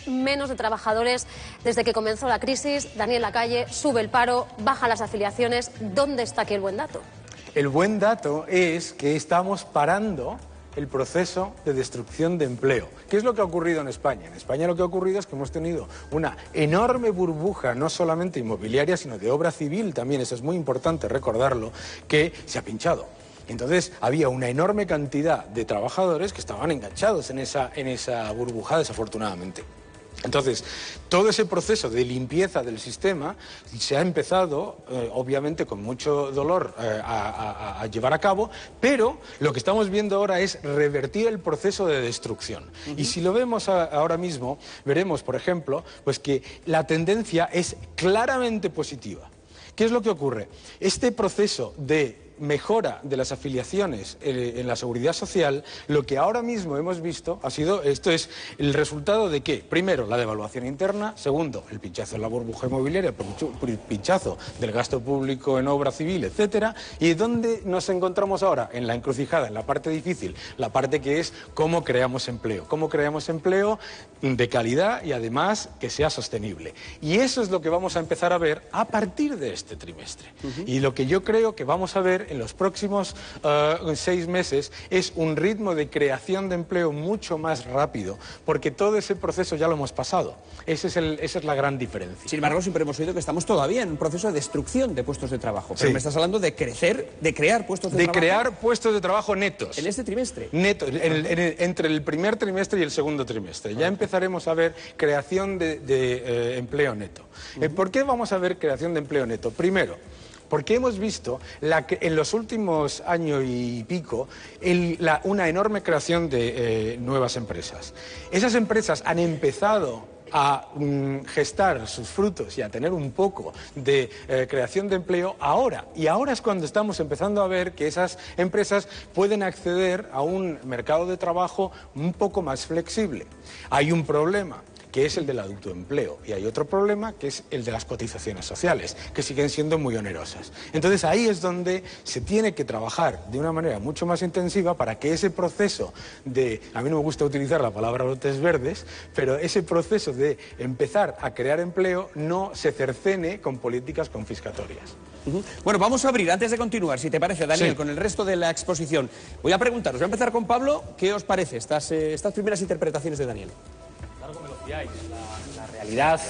Menos de trabajadores desde que comenzó la crisis. Daniel Lacalle, sube el paro, bajan las afiliaciones. ¿Dónde está aquí el buen dato? El buen dato es que estamos parando el proceso de destrucción de empleo. ¿Qué es lo que ha ocurrido en España? En España lo que ha ocurrido es que hemos tenido una enorme burbuja, no solamente inmobiliaria, sino de obra civil también, eso es muy importante recordarlo, que se ha pinchado. Entonces había una enorme cantidad de trabajadores que estaban enganchados en esa burbuja, desafortunadamente. Entonces, todo ese proceso de limpieza del sistema se ha empezado, obviamente con mucho dolor, a llevar a cabo, pero lo que estamos viendo ahora es revertir el proceso de destrucción. Y si lo vemos ahora mismo, veremos, por ejemplo, pues que la tendencia es claramente positiva. ¿Qué es lo que ocurre? Este proceso de mejora de las afiliaciones en la seguridad social, lo que ahora mismo hemos visto ha sido, esto es el resultado de ¿qué? Primero, la devaluación interna, segundo, el pinchazo en la burbuja inmobiliaria, el pinchazo del gasto público en obra civil, etcétera. ¿Y dónde nos encontramos ahora? En la encrucijada, en la parte difícil, la parte que es cómo creamos empleo de calidad y además que sea sostenible. Y eso es lo que vamos a empezar a ver a partir de este trimestre. Y lo que yo creo que vamos a ver en los próximos 6 meses es un ritmo de creación de empleo mucho más rápido, porque todo ese proceso ya lo hemos pasado. Esa es la gran diferencia. Sin embargo, siempre hemos oído que estamos todavía en un proceso de destrucción de puestos de trabajo. Pero Sí. me estás hablando de crecer, de crear puestos de trabajo. De crear puestos de trabajo netos. En este trimestre. Netos, entre el primer trimestre y el segundo trimestre. Ya empezaremos a ver creación de empleo neto. ¿Por qué vamos a ver creación de empleo neto? Primero, porque hemos visto en los últimos años y pico una enorme creación de nuevas empresas. Esas empresas han empezado a gestar sus frutos y a tener un poco de creación de empleo ahora. Y ahora es cuando estamos empezando a ver que esas empresas pueden acceder a un mercado de trabajo un poco más flexible. Hay un problema, que es el del autoempleo, y hay otro problema, que es el de las cotizaciones sociales, que siguen siendo muy onerosas. Entonces ahí es donde se tiene que trabajar de una manera mucho más intensiva para que ese proceso a mí no me gusta utilizar la palabra brotes verdes, pero ese proceso de empezar a crear empleo no se cercene con políticas confiscatorias. Bueno, vamos a abrir, antes de continuar, si te parece, Daniel, Sí. con el resto de la exposición. Voy a preguntaros, voy a empezar con Pablo, ¿qué os parece estas primeras interpretaciones de Daniel? Claro que me lo fiáis. La realidad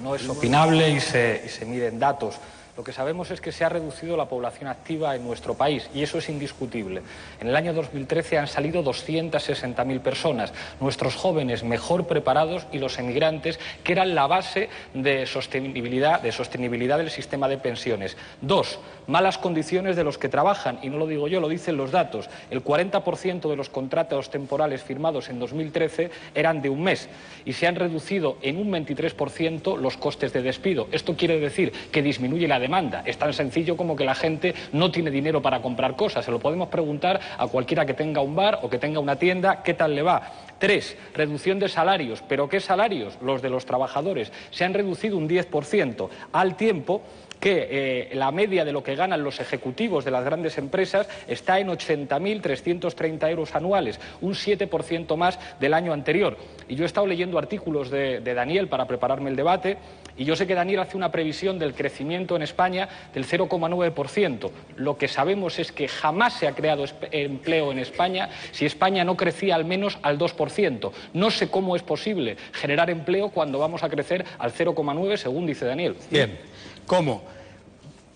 no es opinable y se mide en datos. Lo que sabemos es que se ha reducido la población activa en nuestro país y eso es indiscutible. En el año 2013 han salido 260.000 personas, nuestros jóvenes mejor preparados y los emigrantes, que eran la base de sostenibilidad del sistema de pensiones. 2, malas condiciones de los que trabajan, y no lo digo yo, lo dicen los datos. El 40% de los contratos temporales firmados en 2013 eran de un mes y se han reducido en un 23% los costes de despido. Esto quiere decir que disminuye la demanda. Es tan sencillo como que la gente no tiene dinero para comprar cosas. Se lo podemos preguntar a cualquiera que tenga un bar o que tenga una tienda, ¿qué tal le va? 3, reducción de salarios. ¿Pero qué salarios? Los de los trabajadores. Se han reducido un 10%, al tiempo que la media de lo que ganan los ejecutivos de las grandes empresas está en 80.330 euros anuales, un 7% más del año anterior. Y yo he estado leyendo artículos de Daniel para prepararme el debate, y yo sé que Daniel hace una previsión del crecimiento en España del 0,9%. Lo que sabemos es que jamás se ha creado empleo en España si España no crecía al menos al 2%. No sé cómo es posible generar empleo cuando vamos a crecer al 0,9%, según dice Daniel. Bien. ¿Cómo?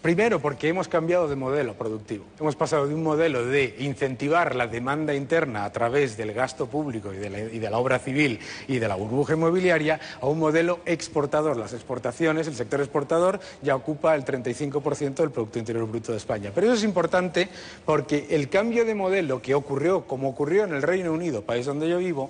Primero, porque hemos cambiado de modelo productivo. Hemos pasado de un modelo de incentivar la demanda interna a través del gasto público y de la obra civil y de la burbuja inmobiliaria a un modelo exportador. Las exportaciones, el sector exportador ya ocupa el 35% del Producto Interior Bruto de España. Pero eso es importante porque el cambio de modelo que ocurrió, como ocurrió en el Reino Unido, país donde yo vivo,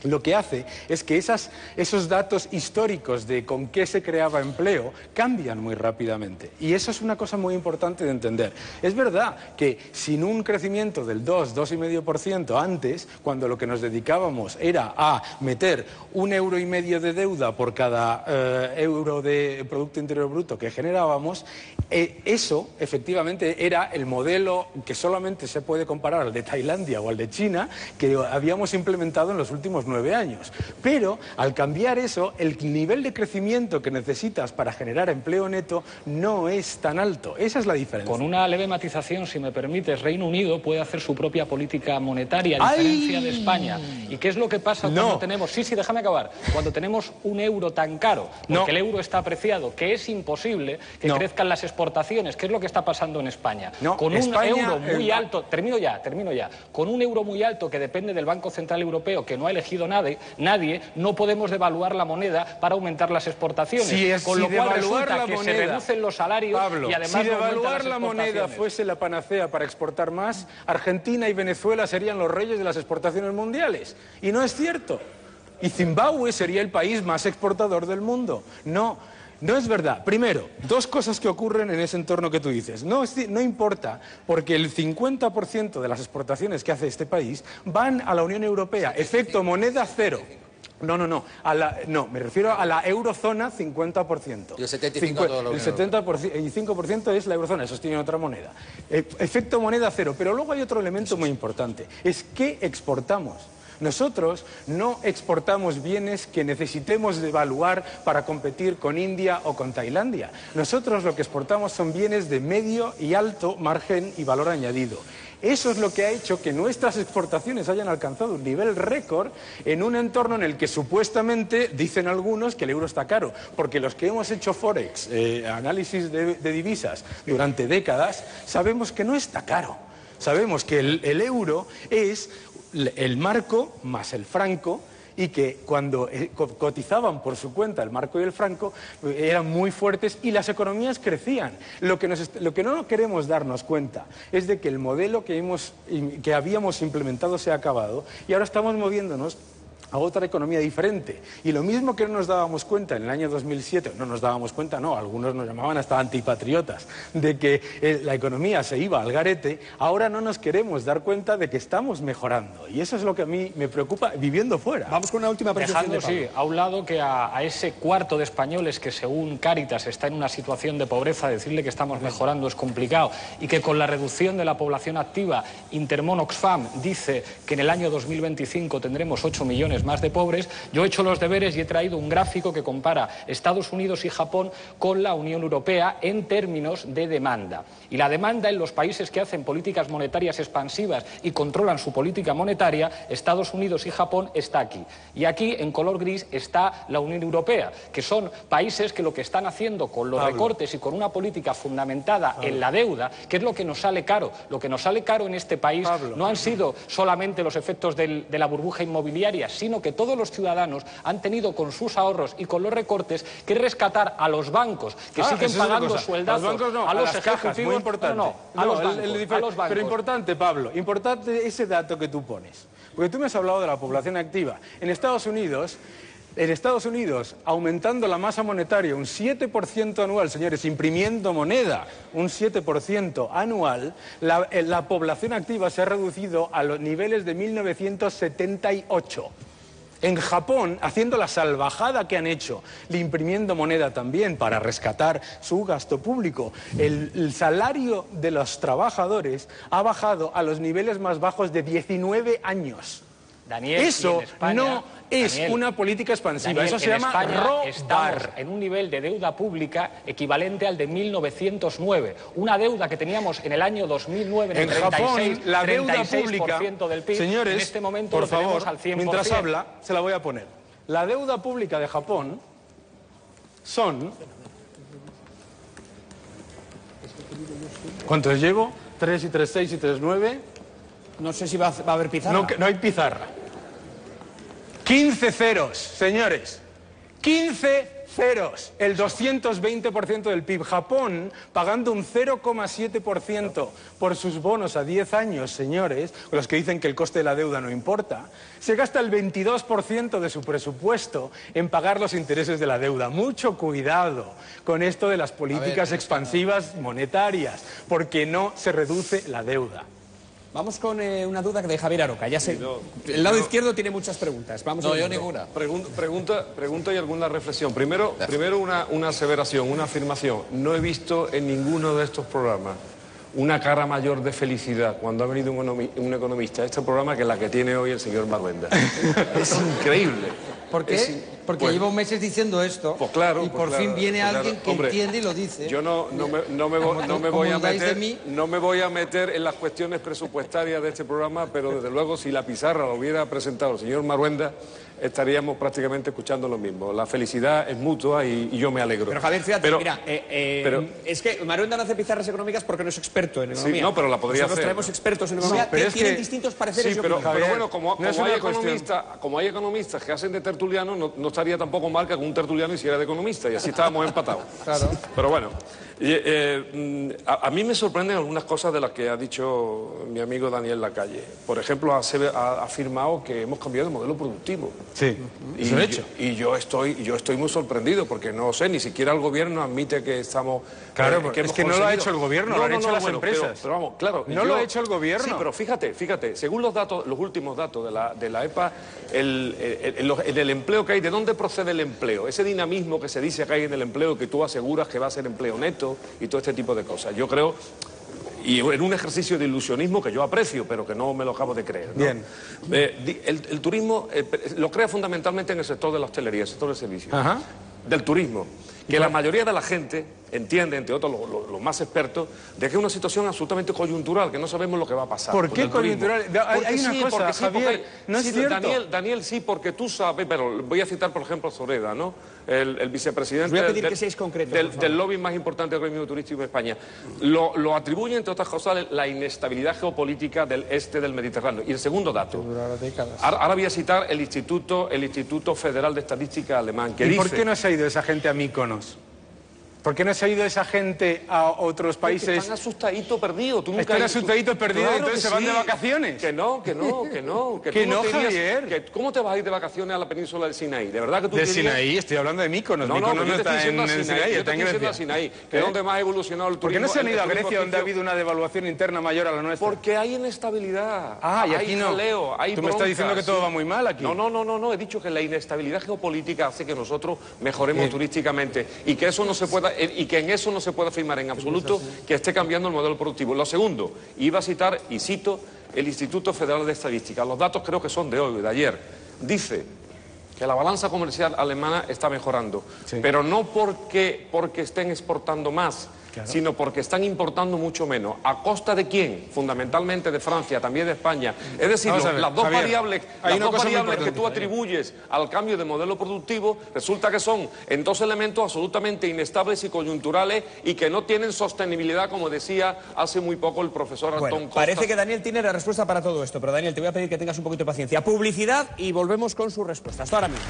lo que hace es que esos datos históricos de con qué se creaba empleo cambian muy rápidamente. Y eso es una cosa muy importante de entender. Es verdad que sin un crecimiento del 2,5% antes, cuando lo que nos dedicábamos era a meter 1,5 euros de deuda por cada euro de Producto Interior Bruto que generábamos, eso efectivamente era el modelo que solamente se puede comparar al de Tailandia o al de China, que habíamos implementado en los últimos 9 9 años. Pero al cambiar eso, el nivel de crecimiento que necesitas para generar empleo neto no es tan alto. Esa es la diferencia. Con una leve matización, si me permites, Reino Unido puede hacer su propia política monetaria, a diferencia de España. ¿Y qué es lo que pasa cuando tenemos... Sí, déjame acabar. Cuando tenemos un euro tan caro, porque el euro está apreciado, que es imposible que crezcan las exportaciones. ¿Qué es lo que está pasando en España? Con un euro muy alto... Termino ya. Con un euro muy alto que depende del Banco Central Europeo, que no ha elegido nadie, no podemos devaluar la moneda para aumentar las exportaciones. Con lo cual resulta que se reducen los salarios, Pablo, y además si devaluar la moneda fuese la panacea para exportar más, Argentina y Venezuela serían los reyes de las exportaciones mundiales. Y no es cierto. Y Zimbabue sería el país más exportador del mundo. No es verdad. Primero, dos cosas que ocurren en ese entorno que tú dices. No importa, porque el 50% de las exportaciones que hace este país van a la Unión Europea. Efecto moneda cero. No, me refiero a la eurozona 50%. Y el 75% todo lo El 75% es la eurozona, esos tienen otra moneda. Efecto moneda cero, pero luego hay otro elemento muy importante, es ¿qué exportamos? Nosotros no exportamos bienes que necesitemos devaluar para competir con India o con Tailandia. Nosotros lo que exportamos son bienes de medio y alto margen y valor añadido. Eso es lo que ha hecho que nuestras exportaciones hayan alcanzado un nivel récord en un entorno en el que supuestamente dicen algunos que el euro está caro, porque los que hemos hecho Forex, análisis de divisas durante décadas, sabemos que no está caro. Sabemos que el euro es el marco más el franco, y que cuando cotizaban por su cuenta el marco y el franco eran muy fuertes y las economías crecían. Lo que no queremos darnos cuenta es de que el modelo que habíamos implementado se ha acabado y ahora estamos moviéndonos a otra economía diferente. Y lo mismo que no nos dábamos cuenta en el año 2007, algunos nos llamaban hasta antipatriotas, de que la economía se iba al garete, ahora no nos queremos dar cuenta de que estamos mejorando. Y eso es lo que a mí me preocupa viviendo fuera. Vamos con una última precisión. Dejando, a un lado que a ese cuarto de españoles que según Cáritas está en una situación de pobreza, decirle que estamos mejorando es complicado, y que con la reducción de la población activa, Intermon Oxfam dice que en el año 2025 tendremos 8 millones más de pobres. Yo he hecho los deberes y he traído un gráfico que compara Estados Unidos y Japón con la Unión Europea en términos de demanda. Y la demanda en los países que hacen políticas monetarias expansivas y controlan su política monetaria, Estados Unidos y Japón, está aquí. Y aquí, en color gris, está la Unión Europea, que son países que lo que están haciendo con los recortes y con una política fundamentada en la deuda, que es lo que nos sale caro. Lo que nos sale caro en este país no han sido solamente los efectos de la burbuja inmobiliaria, sino que todos los ciudadanos han tenido con sus ahorros y con los recortes que rescatar a los bancos, que siguen pagando sueldazos, a los ejecutivos, muy importante. a los bancos. Pero importante, Pablo, importante ese dato que tú pones, porque tú me has hablado de la población activa. En Estados Unidos, aumentando la masa monetaria un 7% anual, señores, imprimiendo moneda un 7% anual, la población activa se ha reducido a los niveles de 1978. En Japón, haciendo la salvajada que han hecho, imprimiendo moneda también para rescatar su gasto público, el salario de los trabajadores ha bajado a los niveles más bajos de 19 años. Daniel, eso España, no es una política expansiva, Daniel, eso se llama robar. Estamos en un nivel de deuda pública equivalente al de 1909, una deuda que teníamos en el año 2009 en el 36%, Japón, la deuda pública del PIB, señores, en este momento por favor, al 100%. Mientras habla, se la voy a poner. La deuda pública de Japón son... ¿Cuántos llevo? 3 y 3, 6 y 3, 9... No sé si va a haber pizarra. No hay pizarra. 15 ceros, señores. 15 ceros. El 220% del PIB. Japón pagando un 0,7% por sus bonos a 10 años, señores, los que dicen que el coste de la deuda no importa, se gasta el 22% de su presupuesto en pagar los intereses de la deuda. Mucho cuidado con esto de las políticas expansivas monetarias, porque no se reduce la deuda. Vamos con una duda de Javier Aroca. Ya sé, el lado izquierdo tiene muchas preguntas. Vamos yo ninguna. Pregunta y alguna reflexión. Primero una aseveración, una afirmación. No he visto en ninguno de estos programas una cara mayor de felicidad cuando ha venido un economista a este programa que la que tiene hoy el señor Marhuenda. Es increíble. ¿Por qué? Porque llevo meses diciendo esto, pues claro, y por fin viene alguien que entiende y lo dice. Yo no me voy a meter en las cuestiones presupuestarias de este programa, pero desde luego si la pizarra lo hubiera presentado el señor Marhuenda, estaríamos prácticamente escuchando lo mismo. La felicidad es mutua y yo me alegro. Pero Javier, fíjate, mira, es que Marhuenda no hace pizarras económicas porque no es experto en economía. Sí, no, pero la podría Nosotros hacer. traemos expertos en economía que tienen distintos pareceres. Sí, pero bueno, como hay economistas que hacen de tertuliano, no estaría tampoco mal que algún tertuliano hiciera de economista y así estábamos empatados. Claro. Pero bueno, a mí me sorprenden algunas cosas de las que ha dicho mi amigo Daniel Lacalle. Por ejemplo, ha afirmado que hemos cambiado de modelo productivo. Sí, eso he hecho. Y yo estoy muy sorprendido porque no sé, ni siquiera el gobierno admite que estamos... Claro, es que no lo ha hecho el gobierno, lo han hecho las empresas. Pero vamos, claro... No lo ha hecho el gobierno. Sí, pero fíjate, según los últimos datos de la EPA, el empleo que hay, ¿de dónde procede el empleo? Ese dinamismo que se dice que hay en el empleo, que tú aseguras que va a ser empleo neto y todo este tipo de cosas. Yo creo... Y en un ejercicio de ilusionismo que yo aprecio, pero que no me lo acabo de creer, ¿no? Bien. El turismo lo crea fundamentalmente en el sector de la hostelería, el sector de servicios. Ajá. Del turismo. Que la mayoría de la gente entiende, entre otros los más expertos, de que es una situación absolutamente coyuntural, que no sabemos lo que va a pasar. ¿Por qué coyuntural? Hay una cosa, Javier, no es cierto. Daniel, sí, porque tú sabes, pero voy a citar, por ejemplo, a Zoreda, ¿no? El vicepresidente Os voy a pedir que seáis concretos, del lobby más importante del gremio turístico de España. Lo atribuye, entre otras cosas, la inestabilidad geopolítica del este del Mediterráneo. Y el segundo dato. Ahora voy a citar el Instituto Federal de Estadística alemán, que ¿Y dice... por qué no se ha ido esa gente a Mykonos? ¿Por qué no se ha ido esa gente a otros países? Están asustaditos perdidos. Están asustaditos perdidos, Claro, entonces se van de vacaciones. Que no. Que tú no, te irías- Javier. ¿Cómo te vas a ir de vacaciones a la península del Sinaí? ¿De verdad que tú De te irías? Sinaí, estoy hablando de Mykonos. No, Mykonos yo te estoy está diciendo en a el Sinaí, Sinaí, yo te está en estoy diciendo a Grecia. Sinaí, que es donde más ha evolucionado el ¿Por qué turismo. no se han ido a el turismo Grecia, donde ha egipcio? habido una devaluación interna mayor a la nuestra? Porque hay inestabilidad. Ah, y aquí hay no. jaleo, hay Tú me estás bronca, diciendo que todo va muy mal aquí. No, he dicho que la inestabilidad geopolítica hace que nosotros mejoremos turísticamente y que eso no se pueda y que en eso no se puede afirmar en absoluto que esté cambiando el modelo productivo. Lo segundo, iba a citar y cito el Instituto Federal de Estadística. Los datos creo que son de hoy, de ayer. Dice que la balanza comercial alemana está mejorando, pero no porque estén exportando más, sino porque están importando mucho menos. ¿A costa de quién? Fundamentalmente de Francia, también de España. Es decir, las dos variables que tú atribuyes al cambio de modelo productivo, resulta que son en dos elementos absolutamente inestables y coyunturales y que no tienen sostenibilidad, como decía hace muy poco el profesor Antón Costa. Parece que Daniel tiene la respuesta para todo esto, pero Daniel, te voy a pedir que tengas un poquito de paciencia. Publicidad y volvemos con su respuesta. Hasta ahora mismo.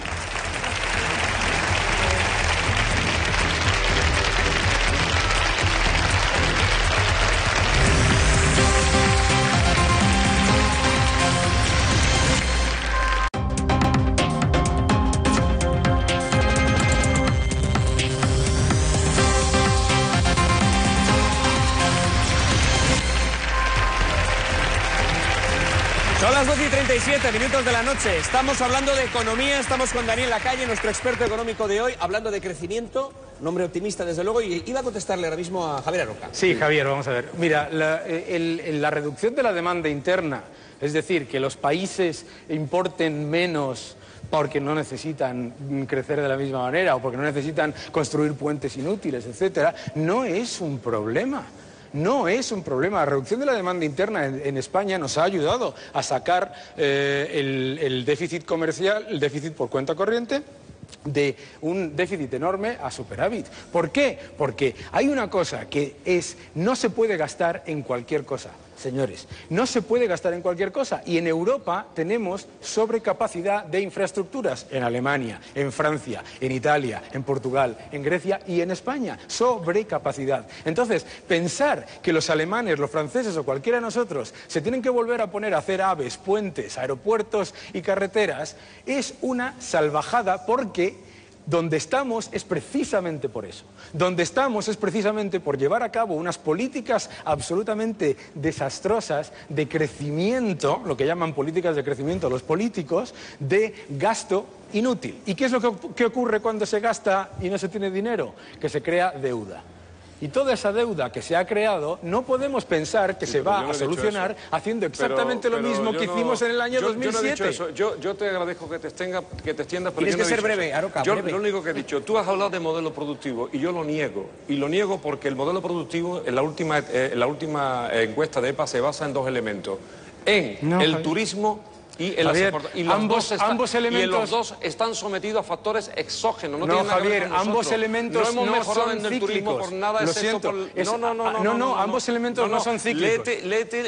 Son las 12:37 de la noche. Estamos hablando de economía, estamos con Daniel Lacalle, nuestro experto económico de hoy, hablando de crecimiento, un hombre optimista desde luego, y iba a contestarle ahora mismo a Javier Aroca. Sí, Javier, vamos a ver. Mira, la reducción de la demanda interna, es decir, que los países importen menos porque no necesitan crecer de la misma manera o porque no necesitan construir puentes inútiles, etcétera, no es un problema. No es un problema. La reducción de la demanda interna en España nos ha ayudado a sacar el déficit comercial, el déficit por cuenta corriente, de un déficit enorme a superávit. ¿Por qué? Porque hay una cosa que es, no se puede gastar en cualquier cosa. Señores, no se puede gastar en cualquier cosa y en Europa tenemos sobrecapacidad de infraestructuras, en Alemania, en Francia, en Italia, en Portugal, en Grecia y en España, sobrecapacidad. Entonces, pensar que los alemanes, los franceses o cualquiera de nosotros se tienen que volver a poner a hacer AVEs, puentes, aeropuertos y carreteras es una salvajada porque donde estamos es precisamente por eso. Donde estamos es precisamente por llevar a cabo unas políticas absolutamente desastrosas de crecimiento, lo que llaman políticas de crecimiento los políticos, de gasto inútil. ¿Y qué es lo que ocurre cuando se gasta y no se tiene dinero? Que se crea deuda. Y toda esa deuda que se ha creado, no podemos pensar que se va a solucionar haciendo exactamente lo mismo que hicimos en el año 2007. Yo no he dicho eso. Yo te agradezco que te extiendas, pero tienes que ser breve, Aroca, breve. Lo único que he dicho, tú has hablado de modelo productivo y yo lo niego. Y lo niego porque el modelo productivo, en la última encuesta de EPA, se basa en dos elementos. En el turismo y en Javier, ambos elementos, y los dos están sometidos a factores exógenos. No, Javier, ambos elementos no son cíclicos. Por nada, lo siento. No, ambos elementos no son cíclicos.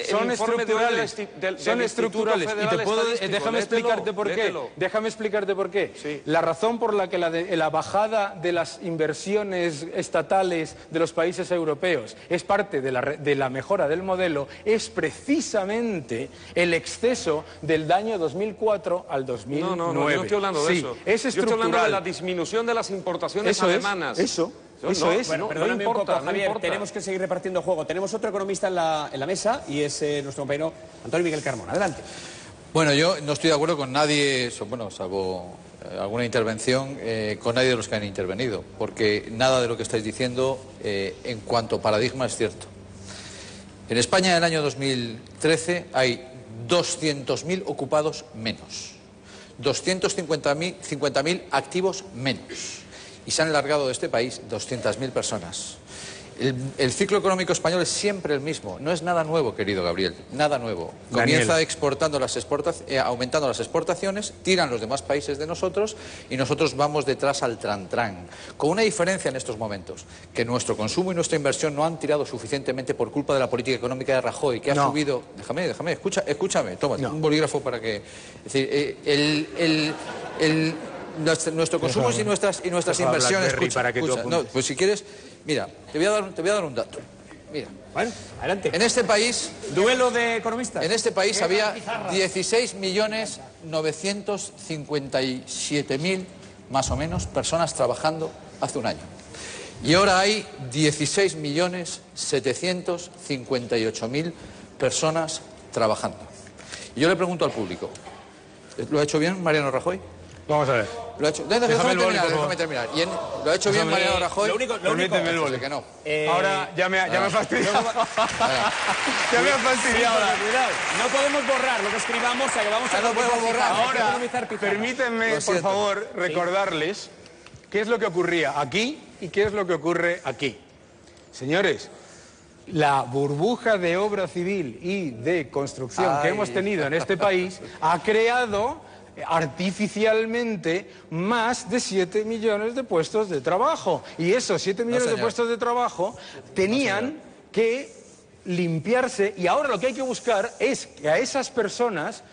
Son estructurales. Son estructurales. Y te puedo, déjame explicarte por qué. Déjame explicarte por qué. Sí. La razón por la que la bajada de las inversiones estatales de los países europeos es parte de la mejora del modelo es precisamente el exceso del año 2004 al 2009. No, yo no estoy hablando de eso. Es estructural. Yo estoy hablando de la disminución de las importaciones alemanas. Eso es. Bueno, perdóname un poco, Javier, tenemos que seguir repartiendo juego. Tenemos otro economista en la mesa y es nuestro compañero Antonio Miguel Carmona. Adelante. Bueno, yo no estoy de acuerdo con nadie, salvo alguna intervención, con nadie de los que han intervenido, porque nada de lo que estáis diciendo en cuanto a paradigma es cierto. En España en el año 2013 hay 200.000 ocupados menos, 250.000 activos menos, y se han largado de este país 200.000 personas. El ciclo económico español es siempre el mismo, no es nada nuevo, querido Gabriel, nada nuevo. Comienza aumentando las exportaciones, tiran los demás países de nosotros y nosotros vamos detrás al trantrán. Con una diferencia en estos momentos, que nuestro consumo y nuestra inversión no han tirado suficientemente por culpa de la política económica de Rajoy, que ha subido... Déjame, escúchame, tómate un bolígrafo para que... Es decir, nuestro consumo y nuestras inversiones... Pues si quieres... Mira, te voy a dar un dato. Mira, bueno, adelante. En este país... Duelo de economistas. En este país había 16.957.000, más o menos, personas trabajando hace un año. Y ahora hay 16.758.000 personas trabajando. Y yo le pregunto al público, ¿lo ha hecho bien Mariano Rajoy? Vamos a ver. Lo ha hecho... Déjame terminar. ¿Lo ha hecho bien Mariano Rajoy? Lo único que no. Ahora ya me ha fastidiado. Ya me ha fastidiado. No podemos borrar lo que escribamos, o sea que vamos a... No podemos borrar. Ahora, permítanme, por favor, recordarles qué es lo que ocurría aquí y qué es lo que ocurre aquí. Señores, la burbuja de obra civil y de construcción que hemos tenido en este país ha creado artificialmente más de 7 millones de puestos de trabajo. Y esos 7 millones de puestos de trabajo tenían que limpiarse, y ahora lo que hay que buscar es que a esas personas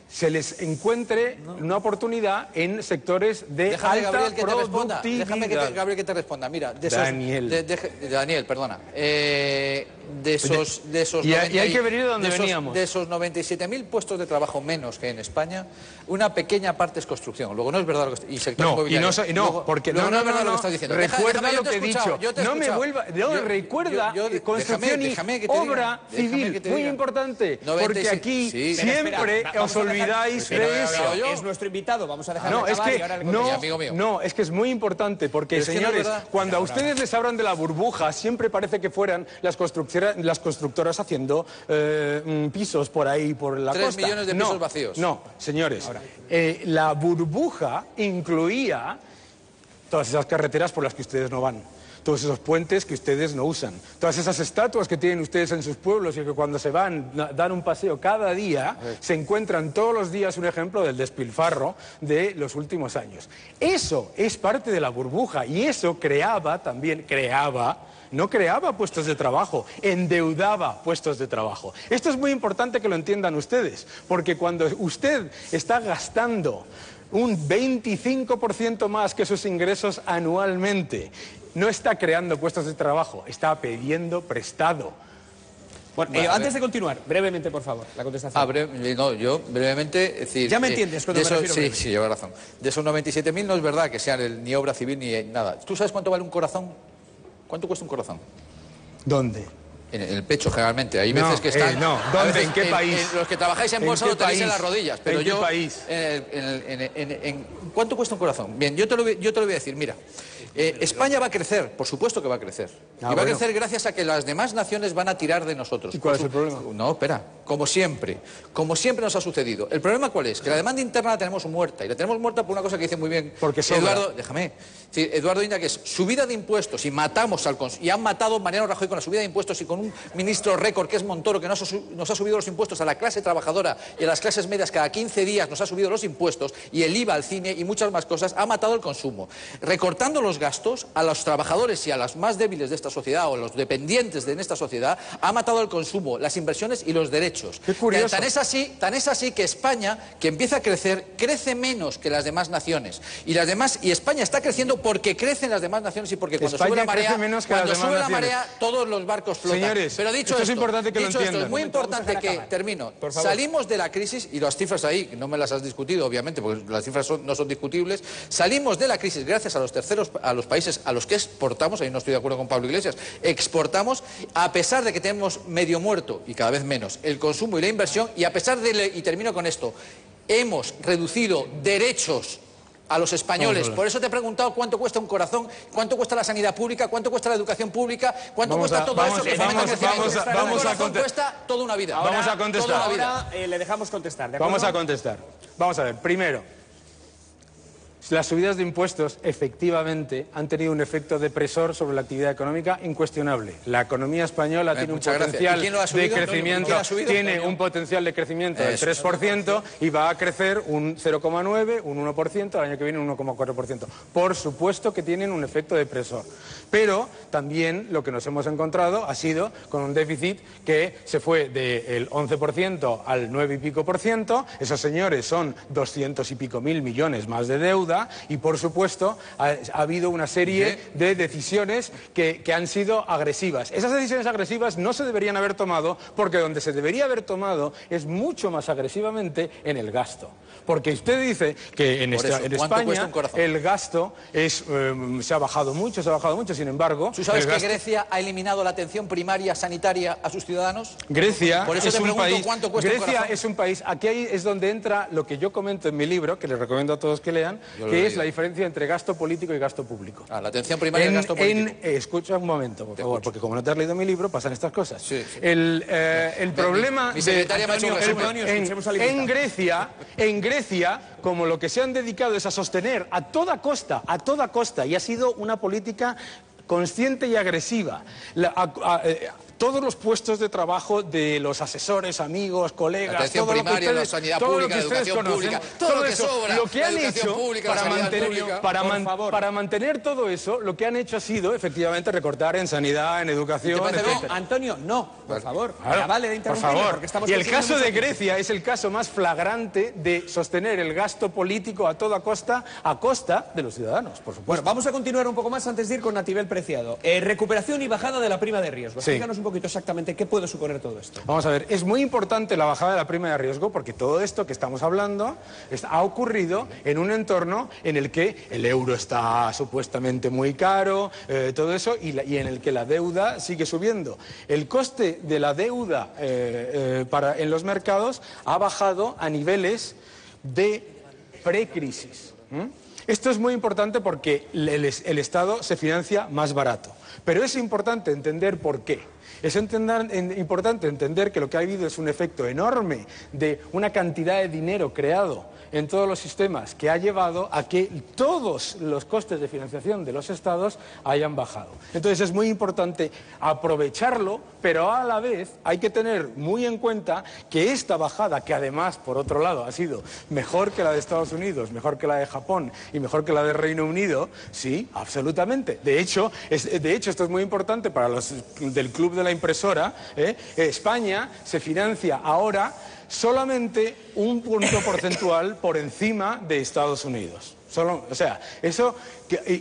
se les encuentre una oportunidad en sectores de alta productividad. Déjame que Gabriel que te responda. Mira, Daniel, perdona. De esos y hay que venir de donde veníamos. De esos 97.000 puestos de trabajo menos que hay en España, una pequeña parte es construcción. Luego no es verdad lo que y sector inmobiliario. Porque no es verdad lo que estás diciendo. Recuerda lo que he dicho. No me vuelva. Recuerda construcción y obra civil. Muy importante. Porque aquí siempre os olvidáis de eso. Es nuestro invitado. Vamos a dejarlo acabar. No, es que es muy importante porque, señores, cuando a ustedes les hablan de la burbuja, siempre parece que fueran las constructoras haciendo pisos por ahí, por la costa. 3 millones de pisos vacíos. No, señores. La burbuja incluía todas esas carreteras por las que ustedes no van, todos esos puentes que ustedes no usan, todas esas estatuas que tienen ustedes en sus pueblos y que cuando se van, dan un paseo cada día, se encuentran todos los días un ejemplo del despilfarro de los últimos años. Eso es parte de la burbuja y eso no creaba puestos de trabajo, endeudaba puestos de trabajo. Esto es muy importante que lo entiendan ustedes, porque cuando usted está gastando un 25% más que sus ingresos anualmente, no está creando puestos de trabajo, está pidiendo prestado. Bueno, antes de continuar, brevemente, por favor, la contestación. Yo brevemente, es decir... Ya me entiendes cuando me refiero. Sí, lleva razón. De esos 97.000 no es verdad que sean ni obra civil ni nada. ¿Tú sabes cuánto vale un corazón? ¿Cuánto cuesta un corazón? ¿Dónde? En el pecho, generalmente. Hay veces que están... ¿Dónde? ¿En qué país? Los que trabajáis en bolsa lo tenéis en las rodillas. Pero ¿En qué país? ¿Cuánto cuesta un corazón? Bien, yo te lo voy a decir, mira. España va a crecer, por supuesto que va a crecer. Y va a crecer gracias a que las demás naciones van a tirar de nosotros. ¿Y cuál es el problema? No, espera, como siempre nos ha sucedido. ¿El problema cuál es? Que la demanda interna la tenemos muerta, y la tenemos muerta por una cosa que dice muy bien Eduardo, déjame. Sí, Eduardo Inda, que es subida de impuestos, y matamos al y han matado a Mariano Rajoy con la subida de impuestos y con un ministro récord que es Montoro, que nos ha subido los impuestos a la clase trabajadora y a las clases medias cada 15 días nos ha subido los impuestos, y el IVA al cine y muchas más cosas, ha matado el consumo. Recortando los gastos a los trabajadores y a los más débiles de esta sociedad o a los dependientes de esta sociedad, ha matado el consumo, las inversiones y los derechos. Qué curioso. Tan es así que España, que empieza a crecer, crece menos que las demás naciones. Y España está creciendo porque crecen las demás naciones y porque cuando España sube la marea, crece menos que las demás naciones. Marea, todos los barcos flotan. Señores, pero dicho esto es importante que lo entiendan. Es muy importante que, termino, salimos de la crisis, y las cifras ahí, no me las has discutido, obviamente, porque las cifras no son discutibles, salimos de la crisis gracias a los países a los que exportamos, ahí no estoy de acuerdo con Pablo Iglesias, exportamos, a pesar de que tenemos medio muerto, y cada vez menos, el consumo y la inversión, y a pesar de, y termino con esto, hemos reducido derechos a los españoles. Por eso te he preguntado cuánto cuesta un corazón, cuánto cuesta la sanidad pública, cuánto cuesta la educación pública, cuánto cuesta todo eso que vamos a contestar. Cuesta toda una vida. Ahora, vamos a contestar. Ahora le dejamos contestar. ¿De vamos a contestar. Vamos a ver, primero, las subidas de impuestos efectivamente han tenido un efecto depresor sobre la actividad económica incuestionable. La economía española tiene un potencial de crecimiento, tiene un potencial de crecimiento del 3% y va a crecer un 0,9, un 1%, el año que viene un 1,4%. Por supuesto que tienen un efecto depresor. Pero también lo que nos hemos encontrado ha sido con un déficit que se fue del 11% al 9 y pico por ciento. Esos señores son 200 y pico mil millones más de deuda. Y por supuesto ha habido una serie de decisiones que han sido agresivas. Esas decisiones agresivas no se deberían haber tomado, porque donde se debería haber tomado es mucho más agresivamente en el gasto. Porque usted dice que en España el gasto se ha bajado mucho, sin embargo... ¿Tú sabes que Grecia ha eliminado la atención primaria sanitaria a sus ciudadanos? Grecia Por eso es un país... ¿cuánto cuesta un corazón? Es un país... Aquí es donde entra lo que yo comento en mi libro, que les recomiendo a todos que lean, que es la diferencia entre gasto político y gasto público. La atención primaria y el gasto político. Escucha un momento, por favor, porque como no te has leído mi libro, pasan estas cosas. Sí. El problema... Mi secretaria me ha hecho un resumen. En Grecia, como lo que se han dedicado es a sostener a toda costa, y ha sido una política consciente y agresiva, todos los puestos de trabajo de los asesores, amigos, colegas, atención todo primaria, lo que ustedes, la sanidad todo pública, lo que ustedes educación conocen, pública, todo lo que eso, sobra, lo que han la educación hecho pública, la sanidad pública, para mantener todo eso, lo que han hecho ha sido efectivamente recortar en sanidad, en educación, etcétera. Antonio, no, por favor. Claro, Vale de interrumpirme, por favor. porque estamos Y el caso de mucho... Grecia es el caso más flagrante de sostener el gasto político a toda costa, a costa de los ciudadanos, por supuesto. Bueno, vamos a continuar un poco más antes de ir con Natibel Preciado. Recuperación y bajada de la prima de riesgo. Sí. Explícanos un poquito exactamente qué puede suponer todo esto. Vamos a ver, es muy importante la bajada de la prima de riesgo porque todo esto que estamos hablando ha ocurrido en un entorno en el que el euro está supuestamente muy caro, todo eso, y en el que la deuda sigue subiendo. El coste de la deuda en los mercados ha bajado a niveles de precrisis. Esto es muy importante porque el Estado se financia más barato. Pero es importante entender por qué. Es importante entender que lo que ha habido es un efecto enorme de una cantidad de dinero creado en todos los sistemas que ha llevado a que todos los costes de financiación de los estados hayan bajado. Entonces es muy importante aprovecharlo, pero a la vez hay que tener muy en cuenta que esta bajada, que además, por otro lado, ha sido mejor que la de Estados Unidos, mejor que la de Japón y mejor que la de Reino Unido, sí, absolutamente. De hecho, esto es muy importante para los del club de la impresora. España se financia ahora solamente un punto porcentual por encima de Estados Unidos. O sea, eso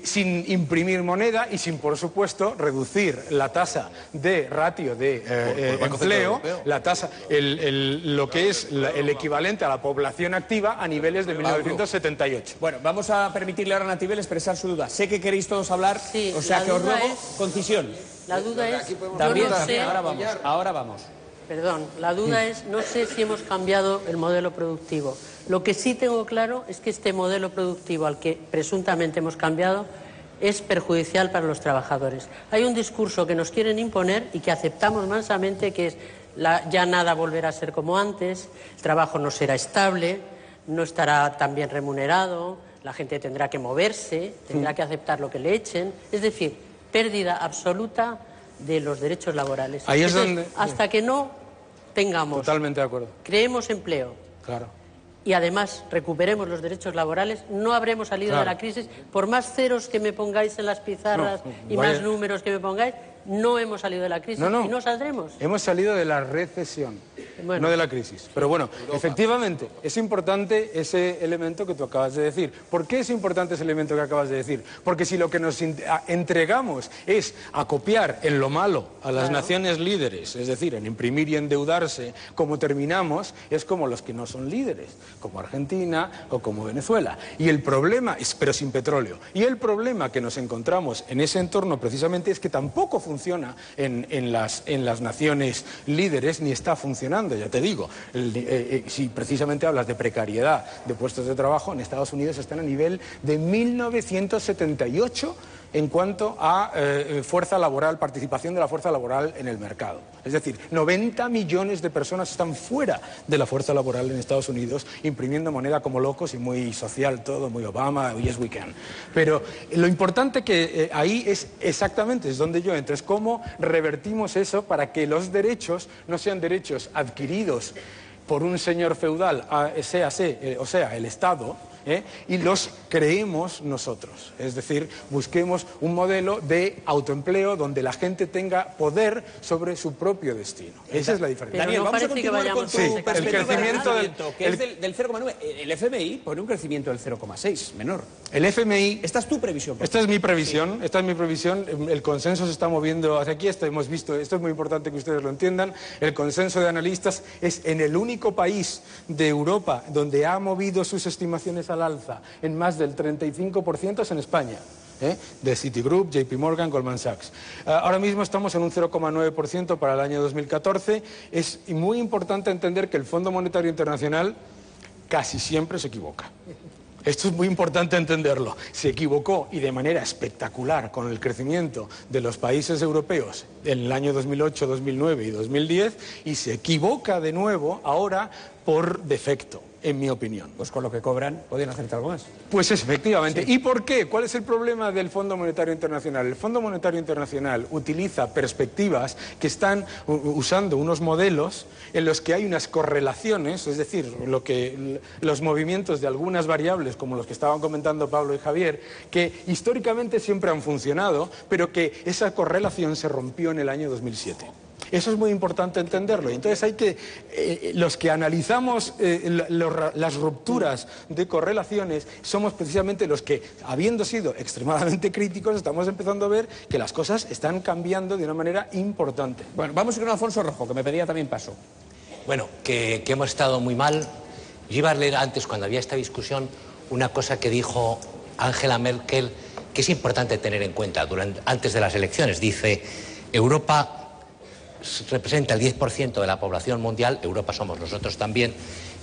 sin imprimir moneda y sin, por supuesto, reducir la tasa de ratio de empleo, la tasa, lo que es el equivalente a la población activa a niveles de 1978. Bueno, vamos a permitirle ahora a Natibel expresar su duda. Sé que queréis todos hablar, sí, o sea que os ruego concisión. La duda es... También, no sé, ahora vamos. Perdón, la duda es, no sé si hemos cambiado el modelo productivo. Lo que sí tengo claro es que este modelo productivo al que presuntamente hemos cambiado es perjudicial para los trabajadores. Hay un discurso que nos quieren imponer y que aceptamos mansamente, que es ya nada volverá a ser como antes, el trabajo no será estable, no estará tan bien remunerado, la gente tendrá que moverse, tendrá que aceptar lo que le echen, es decir, pérdida absoluta de los derechos laborales. Ahí es donde... Hasta que no tengamos... Totalmente de acuerdo. Creemos empleo. Claro. Y además recuperemos los derechos laborales, no habremos salido de la crisis. Por más ceros que me pongáis en las pizarras y más números que me pongáis, no hemos salido de la crisis y no saldremos. Hemos salido de la recesión, no de la crisis. Pero bueno, efectivamente, es importante ese elemento que tú acabas de decir. ¿Por qué es importante ese elemento que acabas de decir? Porque si lo que nos entregamos es a copiar en lo malo a las naciones líderes, es decir, en imprimir y endeudarse, como terminamos, es como los que no son líderes, como Argentina o como Venezuela. Y el problema es, pero sin petróleo, y el problema que nos encontramos en ese entorno precisamente es que tampoco funciona en las naciones líderes, ni está funcionando, ya te digo. Si precisamente hablas de precariedad de puestos de trabajo, en Estados Unidos están a nivel de 1978 en cuanto a fuerza laboral, participación de la fuerza laboral en el mercado. Es decir, 90 millones de personas están fuera de la fuerza laboral en Estados Unidos, imprimiendo moneda como locos y muy social todo, muy Obama, yes we can. Pero lo importante que ahí es exactamente, es donde yo entro, es cómo revertimos eso para que los derechos no sean derechos adquiridos por un señor feudal, o sea, el Estado, y los creemos nosotros. Es decir, busquemos un modelo de autoempleo donde la gente tenga poder sobre su propio destino. Esa es la diferencia. Daniel, vamos a continuar con tu perspectiva el crecimiento que es del 0,9. El FMI pone un crecimiento del 0,6, menor. El FMI... Esta es tu previsión. Esta es mi previsión, esta es mi previsión. El consenso se está moviendo hacia aquí, hemos visto, esto es muy importante que ustedes lo entiendan, el consenso de analistas es en el único país de Europa donde ha movido sus estimaciones al alza en más del 35% es en España. De Citigroup, JP Morgan, Goldman Sachs. Ahora mismo estamos en un 0,9% para el año 2014. Es muy importante entender que el Fondo Monetario Internacional casi siempre se equivoca. Esto es muy importante entenderlo. Se equivocó y de manera espectacular con el crecimiento de los países europeos en el año 2008, 2009 y 2010 y se equivoca de nuevo ahora por defecto, en mi opinión. Pues con lo que cobran, ¿podrían hacerte algo más? Pues efectivamente. Sí. ¿Y por qué? ¿Cuál es el problema del Fondo Monetario Internacional? El Fondo Monetario Internacional utiliza perspectivas que están usando unos modelos en los que hay unas correlaciones, es decir, los movimientos de algunas variables, como los que estaban comentando Pablo y Javier, que históricamente siempre han funcionado, pero que esa correlación se rompió en el año 2007. Eso es muy importante entenderlo. Entonces hay que, los que analizamos las rupturas de correlaciones, somos precisamente los que, habiendo sido extremadamente críticos, estamos empezando a ver que las cosas están cambiando de una manera importante. Bueno, vamos con Alfonso Rojo, que me pedía también paso. Bueno, que hemos estado muy mal. Yo iba a leer antes, cuando había esta discusión, una cosa que dijo Angela Merkel, que es importante tener en cuenta antes de las elecciones. Dice, Europa representa el 10% de la población mundial, Europa somos nosotros también,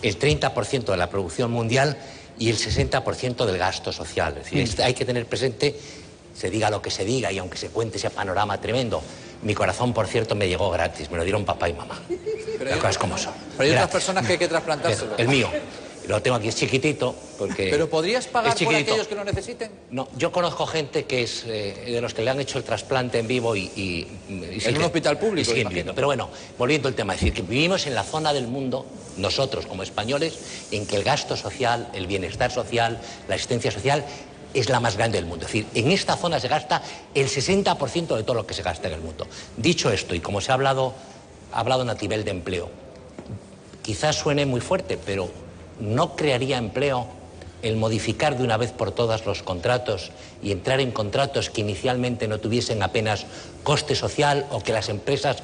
el 30% de la producción mundial y el 60% del gasto social. Es decir, hay que tener presente, se diga lo que se diga y aunque se cuente ese panorama tremendo, mi corazón, por cierto, me llegó gratis, me lo dieron papá y mamá. Las cosas como son. Pero hay otras personas que hay que trasplantárselo. El mío. Lo tengo aquí, es chiquitito, porque... ¿Pero podrías pagar por aquellos que lo necesiten? No, yo conozco gente que es de los que le han hecho el trasplante en vivo y en un hospital público, siguen viviendo. Pero bueno, volviendo al tema, es decir, que vivimos en la zona del mundo, nosotros como españoles, en que el gasto social, el bienestar social, la asistencia social es la más grande del mundo. Es decir, en esta zona se gasta el 60% de todo lo que se gasta en el mundo. Dicho esto, y como se ha hablado a nivel de empleo, quizás suene muy fuerte, pero ¿no crearía empleo el modificar de una vez por todas los contratos y entrar en contratos que inicialmente no tuviesen apenas coste social o que las empresas,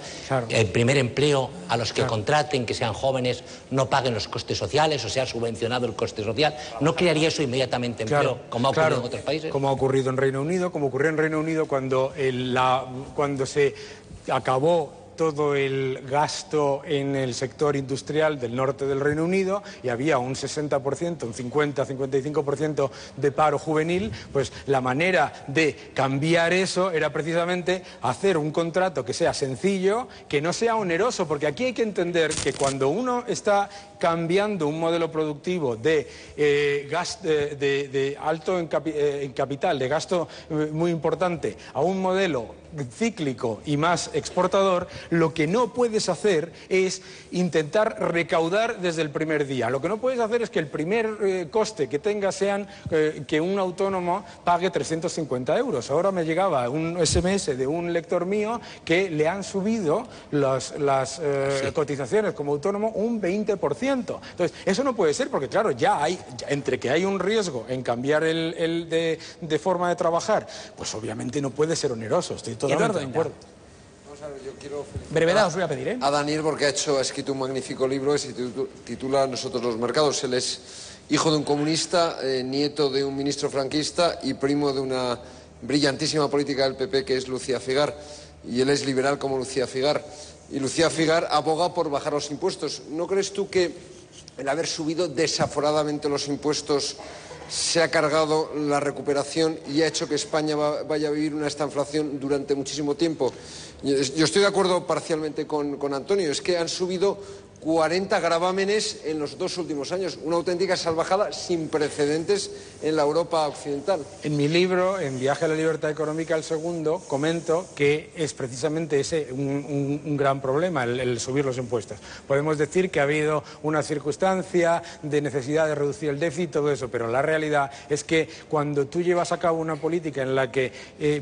el primer empleo a los que contraten, que sean jóvenes, no paguen los costes sociales o sea subvencionado el coste social? ¿No crearía eso inmediatamente empleo, como ha ocurrido en otros países? Como ha ocurrido en Reino Unido, como ocurrió en Reino Unido cuando se acabó todo el gasto en el sector industrial del norte del Reino Unido y había un 60%, un 50-55% de paro juvenil, pues la manera de cambiar eso era precisamente hacer un contrato que sea sencillo, que no sea oneroso, porque aquí hay que entender que cuando uno está cambiando un modelo productivo de alto en capital, de gasto muy importante, a un modelo cíclico y más exportador, lo que no puedes hacer es intentar recaudar desde el primer día. Lo que no puedes hacer es que el primer coste que tenga sean que un autónomo pague 350 euros. Ahora me llegaba un SMS de un lector mío que le han subido las cotizaciones como autónomo un 20%. Entonces, eso no puede ser porque, claro, ya hay, entre que hay un riesgo en cambiar de forma de trabajar, pues obviamente no puede ser oneroso. Estoy totalmente de acuerdo. Vamos a ver, yo quiero brevedad os voy a pedir, a Daniel porque ha escrito un magnífico libro que se titula Nosotros los mercados. Él es hijo de un comunista, nieto de un ministro franquista y primo de una brillantísima política del PP que es Lucía Figar. Y él es liberal como Lucía Figar. Y Lucía Figar aboga por bajar los impuestos. ¿No crees tú que el haber subido desaforadamente los impuestos se ha cargado la recuperación y ha hecho que España vaya a vivir una estanflación durante muchísimo tiempo? Yo estoy de acuerdo parcialmente con Antonio, es que han subido 40 gravámenes en los 2 últimos años, una auténtica salvajada sin precedentes en la Europa occidental. En mi libro, en Viaje a la Libertad Económica, el segundo, comento que es precisamente ese un gran problema, el subir los impuestos. Podemos decir que ha habido una circunstancia de necesidad de reducir el déficit y todo eso, pero la realidad es que cuando tú llevas a cabo una política en la que